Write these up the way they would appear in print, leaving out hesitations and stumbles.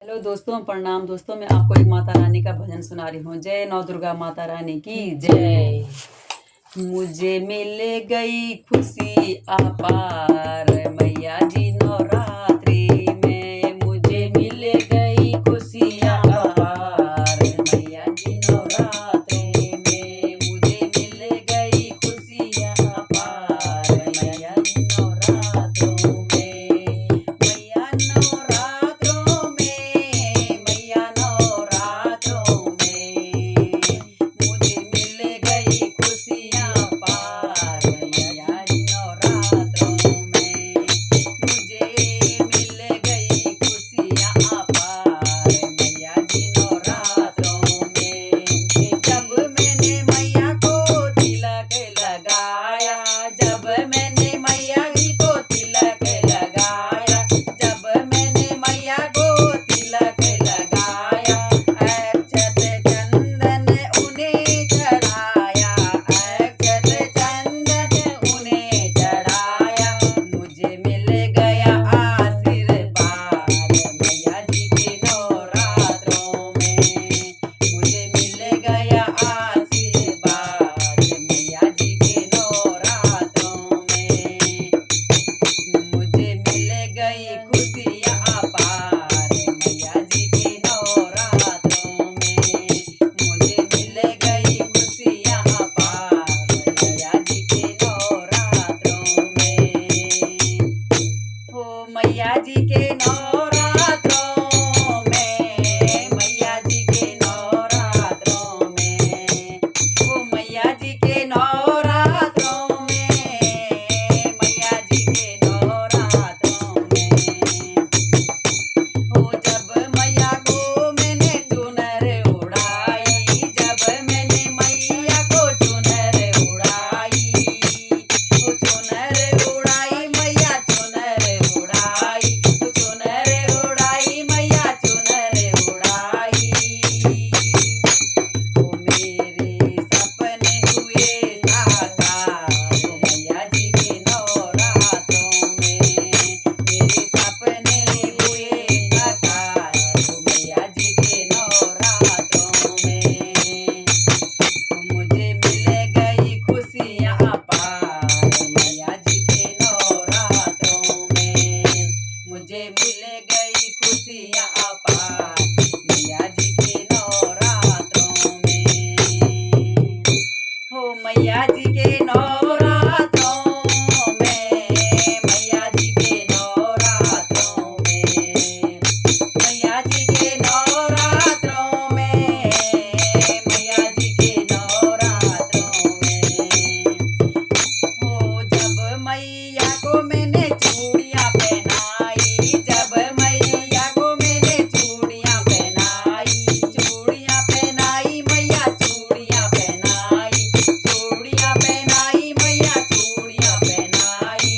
Hello दोस्तों, प्रणाम दोस्तों। मैं आपको एक माता रानी का भजन सुना रही हूँ। जय नौ दुर्गा माता रानी की जय। मुझे मिल गई खुशी अपार मैया जी नवरात्रि में। मुझे मिल गई खुशियाँ अपार मैया जी नवरात्रि में। मुझे मिल गई खुशियाँ अपार मैया जी नवरात्रों में। मैया नवरात्रों में, मैया नवरात्रों में मुझे मिल गई खुशियाँ अपार मैया जी नवरात्रों में। मुझे मिल गई खुशियाँ अपार मैया जी नवरात्रों में। जब मैंने मैया को तिलक लगाया, जब मैंने मैया जी को तिलक लगाया, जब मैंने मैया को तिलक लगाया, अक्षत चंदन उन्हें चढ़ाया, अक्षत चंदन उन्हें चढ़ाया। मुझे मिल गया आशीर्वाद मैया जी के नवरात्रों में। मुझे मिल गया आशीर्वाद मैया जी के नवरात्रों में। मुझे मिल गई खुशियाँ अपार मैया जी के नवरात्रों में। मुझे मिल गई खुशियाँ अपार मैया जी के नवरात्रों में। हो मैया जी के नवरात्रों में, मैया जी के नवरात्रों में। हो मैया जी के नवरात्रों में, मैया जी के नवरात्रों में। हो जब मैया को मैंने चुनर उड़ाई, जब मैंने मैया को चुनर उड़ाई, हो चुनर उड़ाई मैया चुनर उड़ाई, हो चुनर उड़ाई मैया चुनर उड़ाई। ओ मेरे सपने हुए साकार मैया जी के नवरात्रों में। मेरे सपने हुए साकार मैया जी के नवरात्रों में। मुझे मिल गई खुशियाँ अपार मैया जी के नवरात्रों में। मुझे मिल गई खुशियाँ अपार मैया जी के नवरात्रों में। हो मैया जी के नवरात्रों में, मैया जी के नवरात्रों में। मैया जी के नवरात्रों में, मैया जी के नवरात्रों में। हो जब मैया को मैंने चूड़ियाँ पहनाई, जब मैया को मैंने चूड़ियाँ पहनाई, चूड़ियाँ पहनाई मैया चूड़ियाँ पहनाई, चूड़ियाँ पहनाई मैया चूड़ियाँ पहनाई।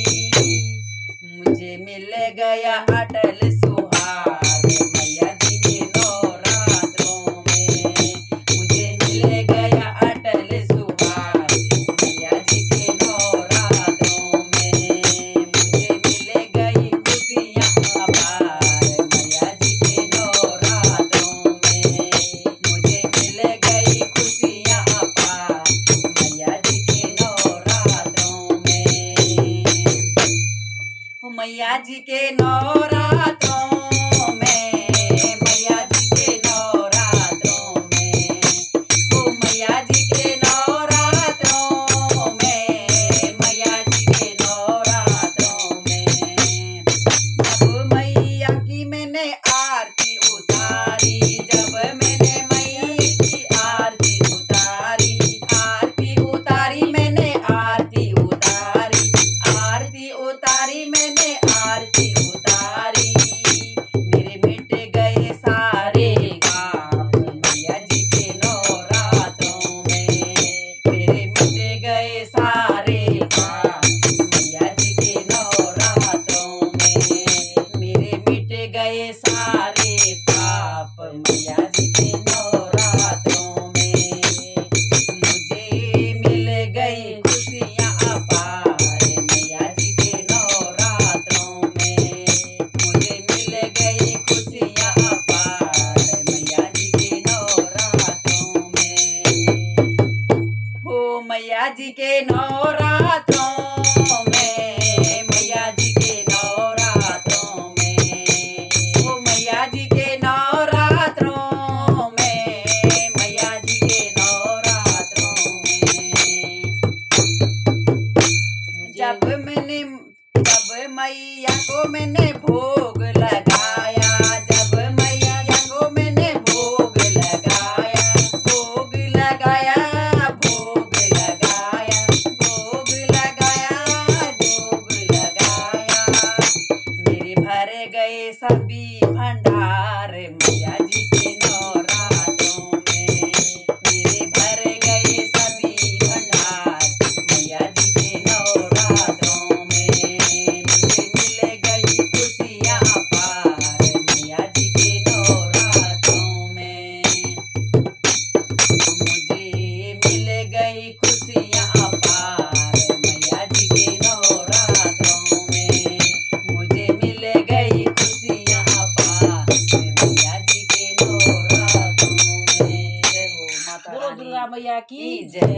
मुझे मिल गया अटल सुहाग मैया जी के नवरात्रों में। मुझे मिल गया अटल सुहाग मैया जी के नवरात्रों में। मुझे मिल गई खुशियाँ अपार मैया जी के नवरात्रों में। मुझे मिल गई खुशियाँ अपार मैया जी के नवरात्रों में। हो मैया जी के नवरात्रों में, मैया जी के नवरात्रों में। हो मैया जी के नवरात्रों में, मैया जी के नवरात्रों में। जब मैया की मैंने आरती उतारी, जब मैंने मैया की आरती उतारी, आरती उतारी मैंने आरती उतारी, आरती उतारी मैंने आरती उतारी। मेरे मिट गए सारे पाप मैया जी के नवरात्रों में। मेरे मिट गए सारे पाप मैया जी के नवरात्रों में। मेरे मिट गए सारे पाप के नवरात्रों में, मैया जी के नवरात्रों में, ओ मैया जी के नवरात्रों में, मैया जी के नवरात्रों में। जब मैया को मैंने भोग लगाया, जब मैया को मैंने भोग लगाया, भोग लगाया, भोग लगाया, भोग लगाया, भोग लगाया, मेरे भर गए सभी भंडार मैया जी के नवरात्रों में, मेरे भर गए सभी भंडार मैया जी के नवरात्रों में, मुझे मिल गई खुशियाँ अपार मैया जी के नवरात्रों में, मुझे मिल गई खुशियाँ अपार मैया जी के नवरात्रों में, मुझे मिल गई खुशियाँ अपार मैया जी के नवरात्रों में। जय हो माता बोलो रानी दुर्गा मैया की की जय।